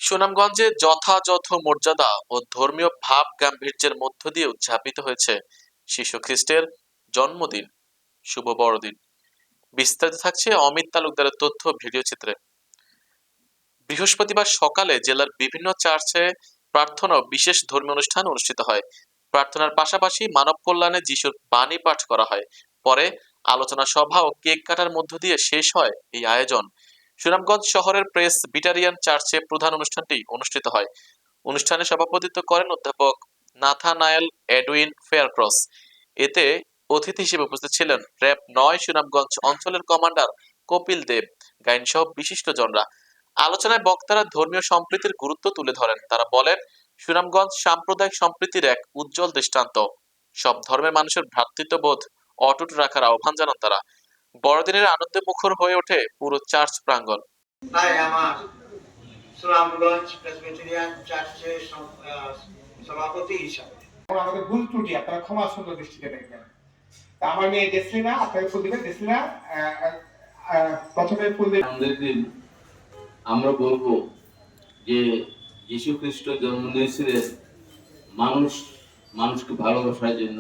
সুনামগঞ্জে যথাযথ মর্যাদা ও ধর্মীয় ভাব গাম্ভীর্যের মধ্য দিয়ে উদযাপিত হয়েছে শিশু খ্রিস্টের জন্মদিন, শুভ বড়দিন। বিস্তারিত থাকছে অমিত তালুকদারের তথ্য ভিডিও চিত্রে। বৃহস্পতিবার সকালে জেলার বিভিন্ন চার্চে প্রার্থনা ও বিশেষ ধর্মীয় অনুষ্ঠান অনুষ্ঠিত হয়। প্রার্থনার পাশাপাশি মানব কল্যাণে যিশুর বাণী পাঠ করা হয়। পরে আলোচনা সভা ও কেক কাটার মধ্য দিয়ে শেষ হয় এই আয়োজন। সুনামগঞ্জ শহরের প্রেস বিটারিয়ান চার্চে প্রধান অনুষ্ঠানটি অনুষ্ঠিত হয়। অনুষ্ঠানে সভাপতিত্ব করেন অধ্যাপক নাথানায়েল এডউইন ফেয়ারক্রস। এতে অতিথি হিসেবে উপস্থিত ছিলেন র‍্যাব ৯ সুনামগঞ্জ অঞ্চলের কমান্ডার কপিল দেব, গাইন সহ বিশিষ্টজনরা। আলোচনায় বক্তারা ধর্মীয় সম্প্রীতির গুরুত্ব তুলে ধরেন। তারা বলেন, সুনামগঞ্জ সাম্প্রদায়িক সম্প্রীতির এক উজ্জ্বল দৃষ্টান্ত। সব ধর্মের মানুষের ভ্রাতৃত্ববোধ অটুট রাখার আহ্বান জানান তারা। বড়দিনের আনন্দে মুখর হয়ে ওঠে পুরো চার্চ প্রাঙ্গণ। আমার সুনামগঞ্জ প্রেসবিটেরিয়ান চার্চের সভাপতি হিসাবে আমাদের ভুল ত্রুটি আপনারা ক্ষমা সুন্দর দৃষ্টিতে দেখবেন। আমার মেয়ে ডেসলিনা আপনাকে ফুল দিবেন। ডেসলিনা প্রথমে ফুল দিবেন। আমাদের দিন আমরা বলবো যে যীশু খ্রিস্ট জন্ম নিয়েছিলেন মানুষকে ভালোবাসার জন্য।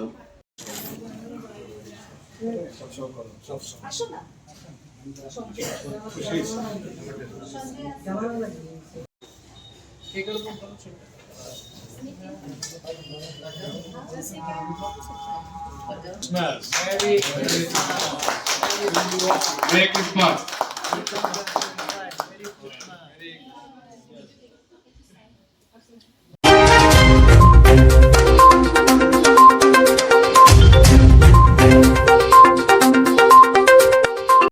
Merry Christmas.